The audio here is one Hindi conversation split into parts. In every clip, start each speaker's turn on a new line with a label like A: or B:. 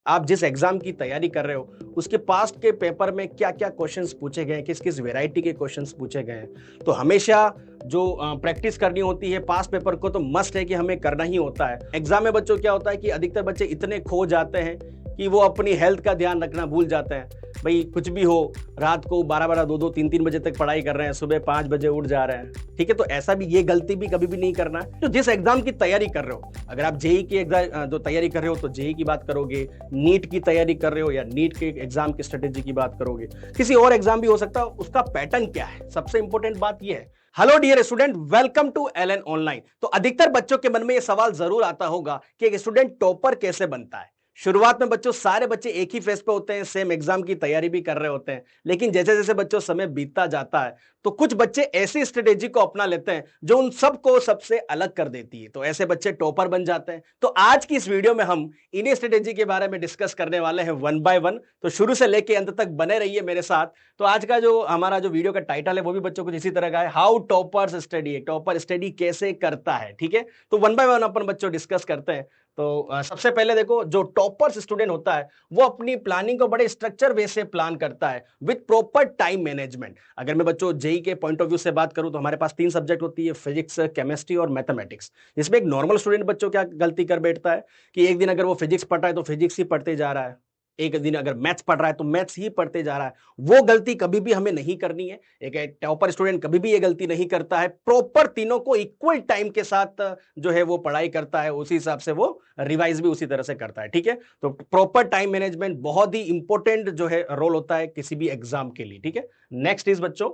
A: आप जिस एग्जाम की तैयारी कर रहे हो उसके पास्ट के पेपर में क्या क्या क्वेश्चंस पूछे गए हैं, किस किस वैरायटी के क्वेश्चंस पूछे गए हैं। तो हमेशा जो प्रैक्टिस करनी होती है पास्ट पेपर को तो मस्ट है कि हमें करना ही होता है। एग्जाम में बच्चों क्या होता है कि अधिकतर बच्चे इतने खो जाते हैं कि वो अपनी हेल्थ का ध्यान रखना भूल जाते हैं। भाई कुछ भी हो, रात को 12-12, 2-2, 3-3 बजे तक पढ़ाई कर रहे हैं, सुबह 5 बजे उठ जा रहे हैं। ठीक है, तो ऐसा भी, ये गलती भी कभी भी नहीं करना है। तो जिस एग्जाम की तैयारी कर रहे हो, अगर आप जेई की एग्जाम जो तैयारी कर रहे हो तो जेई की बात करोगे, नीट की तैयारी कर रहे हो या नीट के एग्जाम की स्ट्रेटेजी की बात करोगे, किसी और एग्जाम भी हो सकता है, उसका पैटर्न क्या है, सबसे इंपॉर्टेंट बात यह है। Hello dear student, welcome to LN online. तो अधिकतर बच्चों के मन में यह सवाल जरूर आता होगा कि एक स्टूडेंट टॉपर कैसे बनता है। शुरुआत में बच्चों सारे बच्चे एक ही फेज पे होते हैं, सेम एग्जाम की तैयारी भी कर रहे होते हैं, लेकिन जैसे जैसे बच्चों समय बीतता जाता है तो कुछ बच्चे ऐसी स्ट्रेटेजी को अपना लेते हैं जो उन सबको सबसे अलग कर देती है। तो ऐसे बच्चे टॉपर बन जाते हैं। तो आज की इस वीडियो में हम इन्हीं स्ट्रेटेजी के बारे में डिस्कस करने वाले हैं वन बाय वन। तो शुरू से लेके अंत तक बने रहिए मेरे साथ। तो आज का जो हमारा जो वीडियो का टाइटल है वो भी बच्चों कुछ इसी तरह का है, how toppers study. Topper study कैसे करता है, ठीक है। तो वन बाय वन अपन बच्चों डिस्कस करते हैं। तो सबसे पहले देखो, जो टॉपर्स स्टूडेंट होता है वो अपनी प्लानिंग को बड़े स्ट्रक्चर वे से प्लान करता है विद प्रॉपर टाइम मैनेजमेंट। अगर मैं बच्चों जेई के पॉइंट ऑफ व्यू से बात करूं तो हमारे पास 3 सब्जेक्ट होती है, फिजिक्स, केमिस्ट्री और मैथमेटिक्स। इसमें एक नॉर्मल स्टूडेंट बच्चों क्या गलती कर बैठता है कि एक दिन अगर वो फिजिक्स पढ़ रहा है तो फिजिक्स ही पढ़ते जा रहा है, एक दिन अगर मैथ्स पढ़ रहा है तो मैथ्स ही पढ़ते जा रहा है। वो गलती कभी भी हमें नहीं करनी है। एक टॉपर स्टूडेंट कभी भी ये गलती नहीं करता है, प्रॉपर तीनों को इक्वल टाइम के साथ जो है वो पढ़ाई करता है, उसी हिसाब से वो रिवाइज भी उसी तरह से करता है। ठीक है, तो प्रॉपर टाइम मैनेजमेंट बहुत ही इंपॉर्टेंट जो है रोल होता है किसी भी एग्जाम के लिए। ठीक है, नेक्स्ट इज बच्चों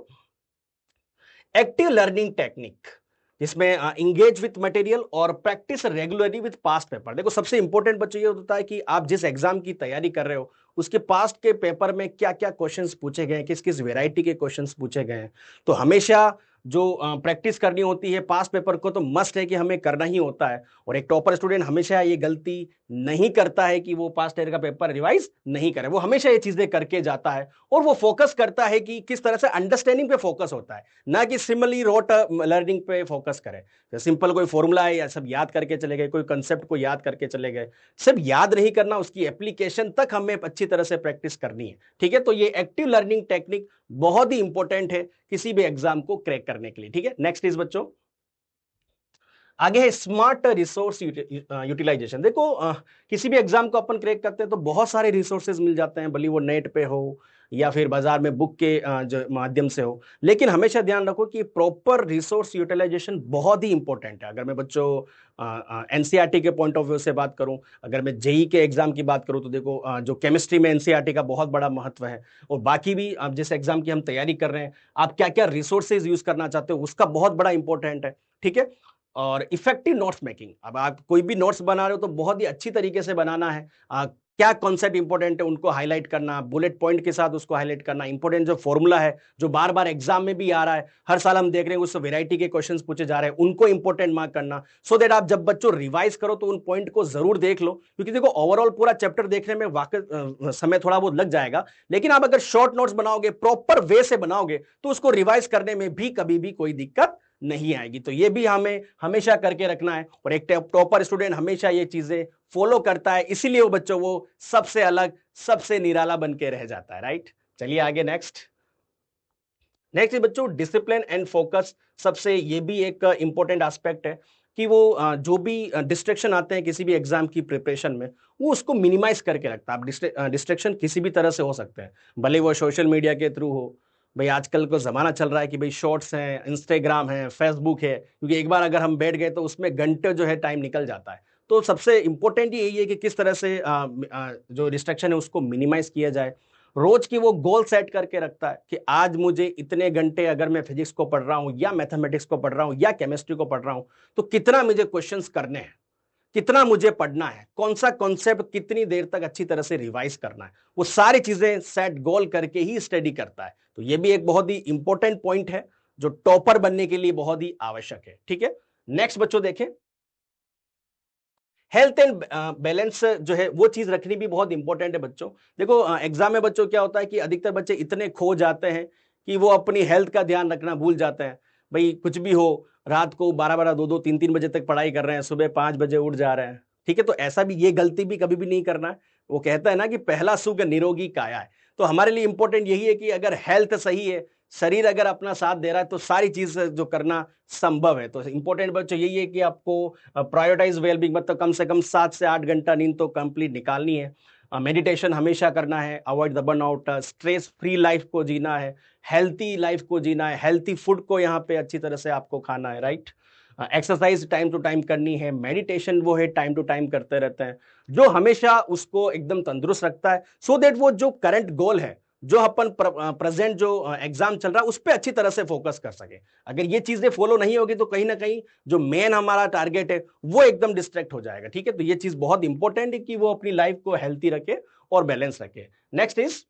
A: एक्टिव लर्निंग टेक्निक, जिसमें इंगेज विथ मटेरियल और practice regularly with past paper. देखो सबसे इंपॉर्टेंट बच्चों ये होता है कि आप जिस एग्जाम की तैयारी कर रहे हो उसके पास्ट के पेपर में क्या क्या क्वेश्चंस पूछे गए हैं, किस किस वैरायटी के क्वेश्चंस पूछे गए हैं। तो हमेशा जो प्रैक्टिस करनी होती है पास्ट पेपर को तो मस्ट है कि हमें करना ही होता है। और एक टॉपर स्टूडेंट हमेशा ये गलती नहीं करता है कि वो पास्ट ईयर का पेपर रिवाइज नहीं करे, वो हमेशा ये चीजें करके जाता है और वो फोकस करता है कि किस तरह से अंडरस्टैंडिंग पे फोकस होता है, ना कि सिंपली रोट लर्निंग पे फोकस करे। तो सिंपल कोई फॉर्मूला है या सब याद करके चले गए, कोई कंसेप्ट को याद करके चले गए, सब याद नहीं करना, उसकी एप्लीकेशन तक हमें अच्छी तरह से प्रैक्टिस करनी है। ठीक है, तो ये एक्टिव लर्निंग टेक्निक बहुत ही इंपॉर्टेंट है किसी भी एग्जाम को क्रैक करने के लिए। ठीक है, नेक्स्ट इज बच्चों आगे है स्मार्ट रिसोर्स यूटिलाइजेशन। देखो किसी भी एग्जाम को अपन क्रैक करते हैं तो बहुत सारे रिसोर्सेज मिल जाते हैं, भले वो नेट पे हो या फिर बाजार में बुक के जो माध्यम से हो, लेकिन हमेशा ध्यान रखो कि प्रॉपर रिसोर्स यूटिलाइजेशन बहुत ही इंपॉर्टेंट है। अगर मैं बच्चों एनसीईआरटी के पॉइंट ऑफ व्यू से बात करूं, अगर मैं जेई के एग्जाम की बात करूं तो देखो जो केमिस्ट्री में एनसीईआरटी का बहुत बड़ा महत्व है। और बाकी भी आप जिस एग्जाम की हम तैयारी कर रहे हैं, आप क्या क्या रिसोर्सेज यूज करना चाहते हो उसका बहुत बड़ा इंपॉर्टेंट है। ठीक है, और इफेक्टिव नोट्स मेकिंग, अब आप कोई भी नोट्स बना रहे हो तो बहुत ही अच्छी तरीके से बनाना है। क्या कॉन्सेप्ट इंपॉर्टेंट है उनको हाईलाइट करना, बुलेट पॉइंट के साथ उसको हाईलाइट करना, इंपॉर्टेंट जो फॉर्मूला है जो बार बार एग्जाम में भी आ रहा है, हर साल हम देख रहे हैं उस वैरायटी के क्वेश्चंस पूछे जा रहे हैं, उनको इंपॉर्टेंट मार्क करना, सो दैट आप जब बच्चों रिवाइज करो तो उन पॉइंट को जरूर देख लो। क्योंकि देखो ओवरऑल पूरा चैप्टर देखने में वाकई समय थोड़ा बहुत लग जाएगा, लेकिन आप अगर शॉर्ट नोट्स बनाओगे, प्रॉपर वे से बनाओगे, तो उसको रिवाइज करने में भी कभी भी कोई दिक्कत नहीं आएगी। तो ये भी हमें हमेशा करके रखना है। और एक टॉपर स्टूडेंट हमेशा ये चीजें फॉलो करता है, इसीलिए वो बच्चों वो सबसे अलग, सबसे निराला बन के रह जाता है। राइट, चलिए आगे नेक्स्ट बच्चों डिसिप्लिन एंड फोकस। सबसे ये भी एक इंपॉर्टेंट एस्पेक्ट है कि वो जो भी डिस्ट्रैक्शन आते हैं किसी भी एग्जाम की प्रिपरेशन में, वो उसको मिनिमाइज करके रखता है। आप डिस्ट्रैक्शन किसी भी तरह से हो सकते हैं, भले वो सोशल मीडिया के थ्रू हो। भाई आजकल को जमाना चल रहा है कि भाई शॉर्ट्स हैं, इंस्टाग्राम है, फेसबुक है, क्योंकि एक बार अगर हम बैठ गए तो उसमें घंटे जो है टाइम निकल जाता है। तो सबसे इंपॉर्टेंट यही है कि किस तरह से जो डिस्ट्रैक्शन है उसको मिनिमाइज किया जाए। रोज की वो गोल सेट करके रखता है कि आज मुझे इतने घंटे अगर मैं फिजिक्स को पढ़ रहा हूं या मैथमेटिक्स को पढ़ रहा हूं या केमिस्ट्री को पढ़ रहा हूं तो कितना मुझे क्वेश्चंस करने हैं, कितना मुझे पढ़ना है, कौन सा कॉन्सेप्ट कितनी देर तक अच्छी तरह से रिवाइज करना है, वो सारी चीजें सेट गोल करके ही स्टडी करता है। तो ये भी एक बहुत ही इंपॉर्टेंट पॉइंट है जो टॉपर बनने के लिए बहुत ही आवश्यक है। ठीक है, नेक्स्ट बच्चों देखें हेल्थ एंड बैलेंस जो है वो चीज रखनी भी बहुत इंपॉर्टेंट है बच्चों। देखो एग्जाम में बच्चों क्या होता है कि अधिकतर बच्चे इतने खो जाते हैं कि वो अपनी हेल्थ का ध्यान रखना भूल जाते हैं। भाई कुछ भी हो, रात को 12-12, 2-2, 3-3 बजे तक पढ़ाई कर रहे हैं, सुबह 5 बजे उठ जा रहे हैं। ठीक है, तो ऐसा भी, ये गलती भी कभी भी नहीं करना है। वो कहता है ना कि पहला सुख निरोगी काया है। तो हमारे लिए इंपॉर्टेंट यही है कि अगर हेल्थ सही है, शरीर अगर अपना साथ दे रहा है, तो सारी चीज जो करना संभव है। तो इंपॉर्टेंट बच्चों यही है कि आपको प्रायोरिटाइज वेलबींग, मतलब कम से कम 7 से 8 घंटा नींद तो कंप्लीट निकालनी है। मेडिटेशन हमेशा करना है, avoid the burnout, stress free life को जीना है, हेल्थी लाइफ को जीना है, हेल्थी फूड को यहाँ पे अच्छी तरह से आपको खाना है, right. Exercise time to time करनी है, मेडिटेशन वो है टाइम टू टाइम करते रहते हैं, जो हमेशा उसको एकदम तंदुरुस्त रखता है, सो दैट वो जो करंट गोल है, जो अपन प्रेजेंट जो एग्जाम चल रहा है उस पर अच्छी तरह से फोकस कर सके। अगर ये चीजें फॉलो नहीं होगी तो कहीं ना कहीं जो मेन हमारा टारगेट है वो एकदम डिस्ट्रैक्ट हो जाएगा, ठीक है। तो ये चीज बहुत इंपॉर्टेंट है कि वो अपनी लाइफ को हेल्थी रखे और बैलेंस रखे। Next is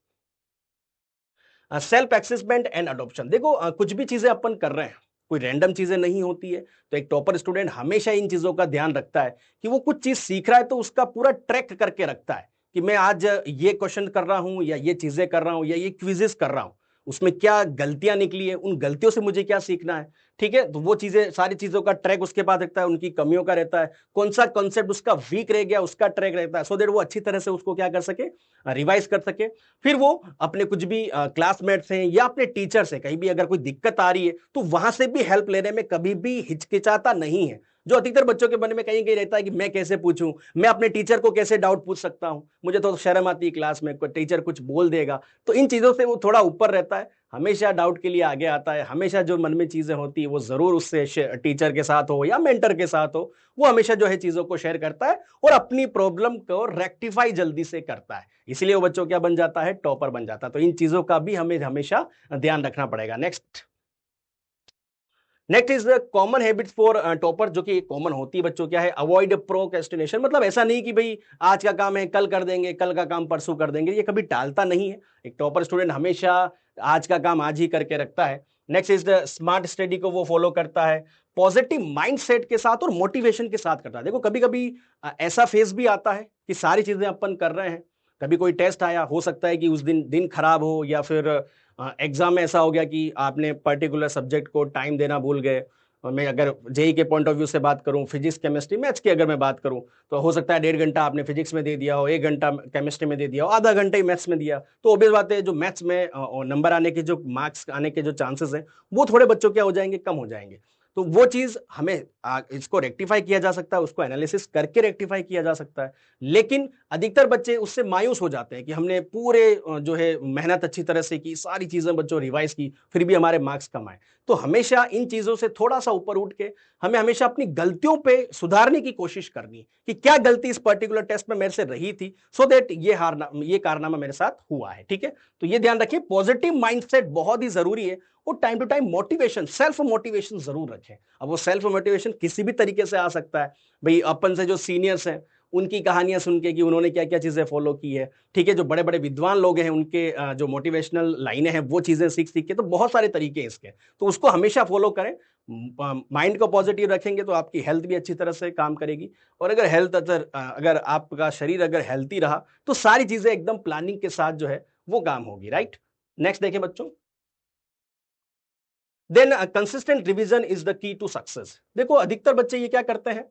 A: self assessment and adoption. देखो कुछ भी चीजें अपन कर रहे हैं, कोई रैंडम चीजें नहीं होती है। तो एक टॉपर स्टूडेंट हमेशा इन चीजों का ध्यान रखता है कि वो कुछ चीज सीख रहा है तो उसका पूरा ट्रैक करके रखता है कि मैं आज ये क्वेश्चन कर रहा हूं या ये चीजें कर रहा हूं या ये क्विजेस कर रहा हूं, उसमें क्या गलतियां निकली है, उन गलतियों से मुझे क्या सीखना है, ठीक है। तो वो चीजें, सारी चीजों का ट्रैक उसके पास रहता है, उनकी कमियों का रहता है, कौन सा कॉन्सेप्ट उसका वीक रह गया उसका ट्रैक रहता है, सो दैट वो अच्छी तरह से उसको क्या कर सके, रिवाइज कर सके। फिर वो अपने कुछ भी क्लासमेट्स हैं या अपने टीचर से कहीं भी अगर कोई दिक्कत आ रही है तो वहां से भी हेल्प लेने में कभी भी हिचकिचाता नहीं है। जो अधिकतर बच्चों के मन में कहीं कहीं रहता है कि मैं कैसे पूछूं, मैं अपने टीचर को कैसे डाउट पूछ सकता हूं, मुझे तो शर्म आती है क्लास में, कोई टीचर कुछ बोल देगा। तो इन चीजों से वो थोड़ा ऊपर रहता है, हमेशा डाउट के लिए आगे आता है, हमेशा जो मन में चीजें होती है वो जरूर उससे टीचर के साथ हो या मेंटर के साथ हो, वो हमेशा जो है चीजों को शेयर करता है और अपनी प्रॉब्लम को रेक्टिफाई जल्दी से करता है। इसलिए वो बच्चों क्या बन जाता है, टॉपर बन जाता है। तो इन चीजों का भी हमें हमेशा ध्यान रखना पड़ेगा। Next is common habits for topper, जो कि कॉमन होती है बच्चों, क्या है, अवॉइड प्रोक्रेस्टिनेशन। मतलब ऐसा नहीं कि भाई आज का काम है कल कर देंगे, कल का काम परसों कर देंगे, ये कभी टालता नहीं है। एक टॉपर स्टूडेंट हमेशा आज का काम आज ही करके रखता है। Next is the smart study को वो फॉलो करता है, पॉजिटिव माइंडसेट के साथ और मोटिवेशन के साथ करता है। देखो कभी कभी ऐसा फेज भी आता है कि सारी चीजें अपन कर रहे हैं, कभी कोई टेस्ट आया, हो सकता है कि उस दिन दिन खराब हो या फिर एग्जाम में ऐसा हो गया कि आपने पर्टिकुलर सब्जेक्ट को टाइम देना भूल गए। और मैं अगर जेई के पॉइंट ऑफ व्यू से बात करूं, फिजिक्स केमिस्ट्री मैथ्स की अगर मैं बात करूं, तो हो सकता है 1.5 घंटा आपने फिजिक्स में दे दिया हो, 1 घंटा केमिस्ट्री में दे दिया हो, आधा घंटा ही मैथ्स में दिया, तो ऑब्वियस बात है जो मैथ्स में नंबर आने के, जो मार्क्स आने के जो चांसेस हैं वो थोड़े बच्चों क्या हो जाएंगे, कम हो जाएंगे। तो वो चीज हमें इसको रेक्टिफाई किया जा सकता है, उसको एनालिसिस करके रेक्टिफाई किया जा सकता है। लेकिन अधिकतर बच्चे उससे मायूस हो जाते हैं कि हमने पूरे जो है मेहनत अच्छी तरह से की, सारी चीजें बच्चों रिवाइज की, फिर भी हमारे मार्क्स कम आए। तो हमेशा इन चीजों से थोड़ा सा ऊपर उठ के हमें हमेशा अपनी गलतियों पे सुधारने की कोशिश करनी है कि क्या गलती इस पर्टिकुलर टेस्ट में मेरे से रही थी, सो दैट ये कारनामा मेरे साथ हुआ है, ठीक है। तो ये ध्यान रखिए, पॉजिटिव माइंडसेट बहुत ही जरूरी है। और time to time motivation, self motivation जरूर रखें। अब वो सेल्फ मोटिवेशन किसी भी तरीके से आ सकता है, भाई अपन से जो सीनियर्स हैं उनकी कहानियां सुन के कि उन्होंने क्या क्या चीजें फॉलो की है, ठीक है। जो बड़े बड़े विद्वान लोग हैं उनके जो मोटिवेशनल लाइनें हैं वो चीजें सीख सीख के, तो बहुत सारे तरीके हैं इसके, तो उसको हमेशा फॉलो करें। माइंड को पॉजिटिव रखेंगे तो आपकी हेल्थ भी अच्छी तरह से काम करेगी। और अगर अगर आपका शरीर अगर हेल्थी रहा तो सारी चीजें एकदम प्लानिंग के साथ जो है वो काम होगी, राइट। नेक्स्ट देखें बच्चों, then consistent revision is the key to success. देखो अधिकतर बच्चे ये क्या करते हैं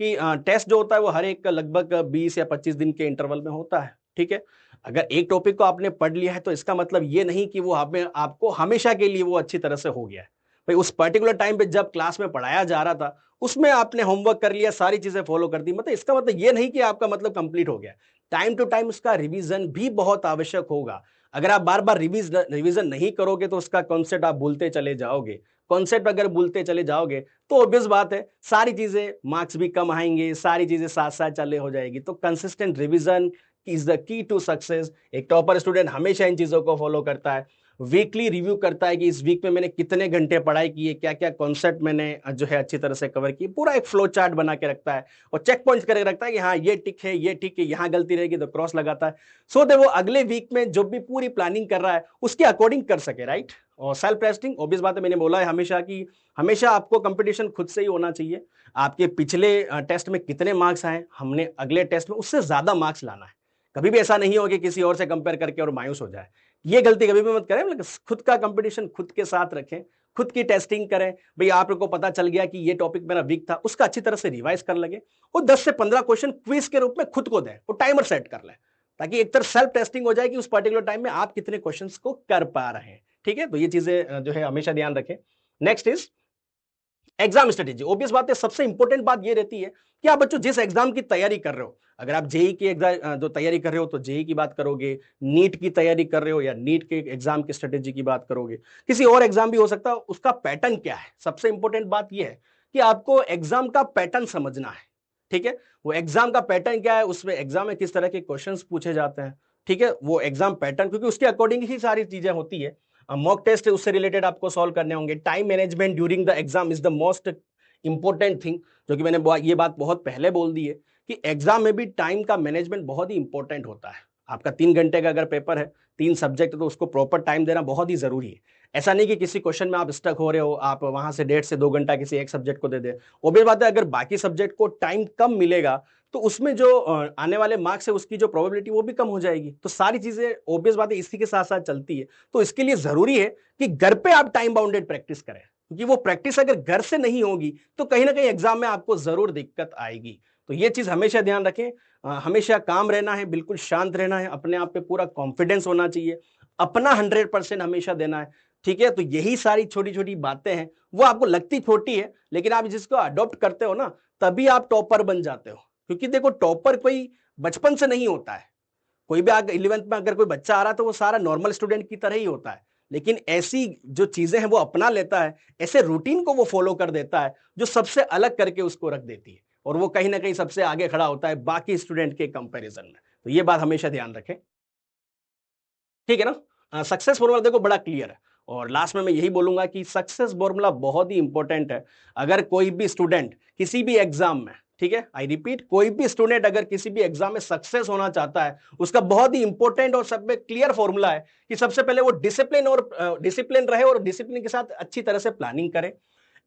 A: कि टेस्ट जो होता है वो हर एक लगभग 20 या 25 दिन के इंटरवल में होता है, ठीक है। अगर एक टॉपिक को आपने पढ़ लिया है तो इसका मतलब ये नहीं कि वो आपको हमेशा के लिए वो अच्छी तरह से हो गया है। भाई उस पर्टिकुलर टाइम पे जब क्लास में पढ़ाया जा रहा था उसमें आपने होमवर्क कर लिया, सारी चीजें फॉलो कर दी, मतलब इसका मतलब ये नहीं कि आपका मतलब कंप्लीट हो गया। टाइम टू टाइम उसका रिवीजन भी बहुत आवश्यक होगा। अगर आप बार बार रिवीजन नहीं करोगे तो उसका कॉन्सेप्ट आप भूलते चले जाओगे। कॉन्सेप्ट अगर भूलते चले जाओगे तो ऑब्वियस बात है सारी चीजें, मार्क्स भी कम आएंगे, सारी चीजें साथ साथ चले हो जाएगी। तो consistent revision is the key to success. एक टॉपर स्टूडेंट हमेशा इन चीजों को फॉलो करता है, वीकली रिव्यू करता है कि इस वीक में मैंने कितने घंटे पढ़ाई की है, क्या क्या कॉन्सेप्ट मैंने जो है अच्छी तरह से कवर की, पूरा एक फ्लो चार्ट बना के रखता है और चेक पॉइंट्स करके रखता है कि हाँ ये टिक है, ये टिक है, यहाँ गलती रहेगी तो क्रॉस लगाता है, सो दे वो अगले वीक में जो भी पूरी प्लानिंग कर रहा है उसके अकॉर्डिंग कर सके, राइट। और सेल्फ टेस्टिंग, ऑब्वियस बात है, मैंने बोला है हमेशा कि हमेशा आपको कंपटीशन खुद से ही होना चाहिए। आपके पिछले टेस्ट में कितने मार्क्स आए, हमने अगले टेस्ट में उससे ज्यादा मार्क्स लाना है। कभी भी ऐसा नहीं हो कि किसी और से कंपेयर करके और मायूस हो जाए, ये गलती कभी भी मत करें। मतलब खुद का कंपटीशन खुद के साथ रखें, खुद की टेस्टिंग करें। भाई आपको पता चल गया कि ये टॉपिक मेरा वीक था, उसका अच्छी तरह से रिवाइज कर लगे और 10 से 15 क्वेश्चन क्विज के रूप में खुद को दें और टाइमर सेट कर लें। ताकि एक तरह सेल्फ टेस्टिंग हो जाए कि उस पर्टिकुलर टाइम में आप कितने क्वेश्चंस को कर पा रहे हैं। ठीक है, तो ये चीजें जो है हमेशा ध्यान रखें। Next is exam strategy. Obvious बात है, सबसे इंपॉर्टेंट बात ये रहती है कि आप बच्चों जिस एग्जाम की तैयारी कर रहे हो, अगर आप जेई की एग्जाम जो तैयारी कर रहे हो तो जेई की बात करोगे, नीट की तैयारी कर रहे हो या नीट के एग्जाम की स्ट्रेटेजी की बात करोगे, किसी और एग्जाम भी हो सकता है, उसका पैटर्न क्या है। सबसे इंपॉर्टेंट बात यह है कि आपको एग्जाम का पैटर्न समझना है। ठीक है, वो एग्जाम का पैटर्न क्या है, उसमें एग्जाम में किस तरह के क्वेश्चंस पूछे जाते हैं। ठीक है, वो एग्जाम पैटर्न, क्योंकि उसके अकॉर्डिंग ही सारी चीजें होती है। मॉक टेस्ट उससे रिलेटेड आपको सॉल्व करने होंगे। Time management during the exam is the most important thing, जो कि मैंने ये बात बहुत पहले बोल दी है कि एग्जाम में भी टाइम का मैनेजमेंट बहुत ही इंपॉर्टेंट होता है। आपका 3 घंटे का अगर पेपर है, 3 सब्जेक्ट, तो उसको प्रॉपर टाइम देना बहुत ही जरूरी है। ऐसा नहीं कि किसी क्वेश्चन में आप स्टक हो रहे हो, आप वहां से 1.5 से 2 घंटा किसी एक सब्जेक्ट को दे दे। ऑब्वियस बात है, अगर बाकी सब्जेक्ट को टाइम कम मिलेगा तो उसमें जो आने वाले मार्क्स है उसकी जो प्रोबेबिलिटी वो भी कम हो जाएगी। तो सारी चीजें ऑब्वियस बात है इसी के साथ साथ चलती है। तो इसके लिए जरूरी है कि घर पे आप टाइम बाउंडेड प्रैक्टिस करें, क्योंकि वो प्रैक्टिस अगर घर से नहीं होगी तो कहीं ना कहीं एग्जाम में आपको जरूर दिक्कत आएगी। तो ये चीज हमेशा ध्यान रखें। हमेशा काम रहना है, बिल्कुल शांत रहना है, अपने आप पे पूरा कॉन्फिडेंस होना चाहिए, अपना 100% हमेशा देना है। ठीक है, तो यही सारी छोटी छोटी बातें हैं, वो आपको लगती छोटी है लेकिन आप जिसको अडॉप्ट करते हो ना, तभी आप टॉपर बन जाते हो। क्योंकि देखो, टॉपर कोई बचपन से नहीं होता है। कोई भी अगर 11th में अगर कोई बच्चा आ रहा है तो वो सारा नॉर्मल स्टूडेंट की तरह ही होता है, लेकिन ऐसी जो चीजें हैं वो अपना लेता है, ऐसे रूटीन को वो फॉलो कर देता है जो सबसे अलग करके उसको रख देती है, और वो कहीं ना कहीं सबसे आगे खड़ा होता है बाकी स्टूडेंट के कंपैरिजन में। तो ये बात हमेशा ध्यान रखें। ठीक है ना। सक्सेस फॉर्मूला देखो बड़ा क्लियर है, और लास्ट में मैं यही बोलूंगा कि सक्सेस फॉर्मूला बहुत ही इंपॉर्टेंट है। अगर कोई भी स्टूडेंट किसी भी एग्जाम में, ठीक है, आई रिपीट, कोई भी स्टूडेंट अगर किसी भी एग्जाम में सक्सेस होना चाहता है, उसका बहुत ही इंपॉर्टेंट और सब में क्लियर फॉर्मूला है कि सबसे पहले वो डिसिप्लिन रहे और डिसिप्लिन के साथ अच्छी तरह से प्लानिंग करे।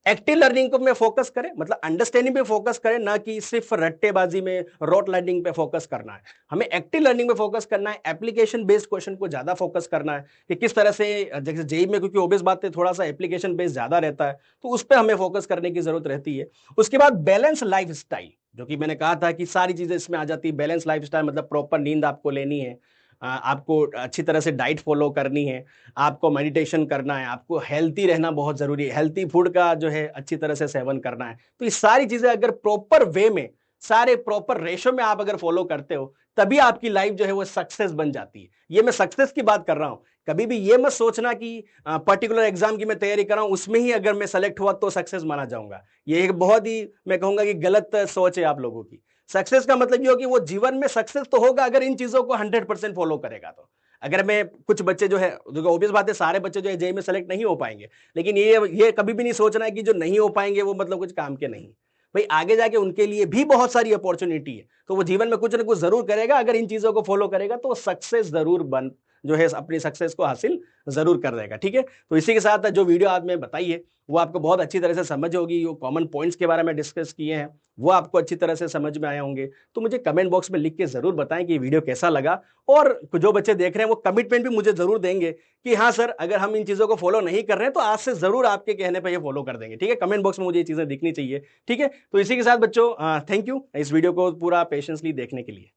A: एक्टिव लर्निंग को में फोकस करें, मतलब अंडरस्टैंडिंग पे फोकस करें, ना कि सिर्फ रट्टेबाजी में रोट लर्निंग पे फोकस करना है। हमें एक्टिव लर्निंग पे फोकस करना है, एप्लीकेशन बेस्ड क्वेश्चन को ज्यादा फोकस करना है कि किस तरह से, जैसे जेई में क्योंकि ओबियस बात है थोड़ा सा एप्लीकेशन बेस्ड ज्यादा रहता है, तो उस पर हमें फोकस करने की जरूरत रहती है। उसके बाद बैलेंस लाइफ स्टाइल, जो कि मैंने कहा था कि सारी चीजें इसमें आ जाती है। बैलेंस लाइफ स्टाइल मतलब प्रॉपर नींद आपको लेनी है, आपको अच्छी तरह से डाइट फॉलो करनी है, आपको मेडिटेशन करना है, आपको हेल्थी रहना बहुत जरूरी है, हेल्थी फूड का जो है अच्छी तरह से सेवन करना है। तो ये सारी चीजें अगर प्रॉपर वे में, सारे प्रॉपर रेशो में आप अगर फॉलो करते हो, तभी आपकी लाइफ जो है वो सक्सेस बन जाती है। ये मैं सक्सेस की बात कर रहा हूं। कभी भी ये मत सोचना कि पर्टिकुलर एग्जाम की मैं तैयारी कर रहा हूं, उसमें ही अगर मैं सेलेक्ट हुआ तो सक्सेस माना जाऊंगा। ये एक बहुत ही, मैं कहूंगा कि गलत सोच है आप लोगों की। सक्सेस का मतलब ये हो कि वो जीवन में सक्सेस तो होगा अगर इन चीजों को 100% फॉलो करेगा। तो अगर मैं, कुछ बच्चे जो है, देखो ऑब्वियस बात है सारे बच्चे जो है जेई में सेलेक्ट नहीं हो पाएंगे, लेकिन ये कभी भी नहीं सोचना है कि जो नहीं हो पाएंगे वो मतलब कुछ काम के नहीं। भाई आगे जाके उनके लिए भी बहुत सारी अपॉर्चुनिटी है, तो वो जीवन में कुछ ना कुछ जरूर करेगा। अगर इन चीजों को फॉलो करेगा तो वो सक्सेस जरूर बन, जो है अपनी सक्सेस को हासिल जरूर कर देगा। ठीक है, तो इसी के साथ जो वीडियो आज मैं बताई है वो आपको बहुत अच्छी तरह से समझ होगी। जो कॉमन पॉइंट्स के बारे में डिस्कस किए हैं वो आपको अच्छी तरह से समझ में आए होंगे। तो मुझे कमेंट बॉक्स में लिख के जरूर बताएं कि ये वीडियो कैसा लगा, और जो बच्चे देख रहे हैं वो कमिटमेंट भी मुझे जरूर देंगे कि हाँ सर, अगर हम इन चीजों को फॉलो नहीं कर रहे हैं तो आज से जरूर आपके कहने पर ये फॉलो कर देंगे। ठीक है, कमेंट बॉक्स में मुझे ये चीजें दिखनी चाहिए। ठीक है, तो इसी के साथ बच्चों थैंक यू इस वीडियो को पूरा पेशेंसली देखने के लिए।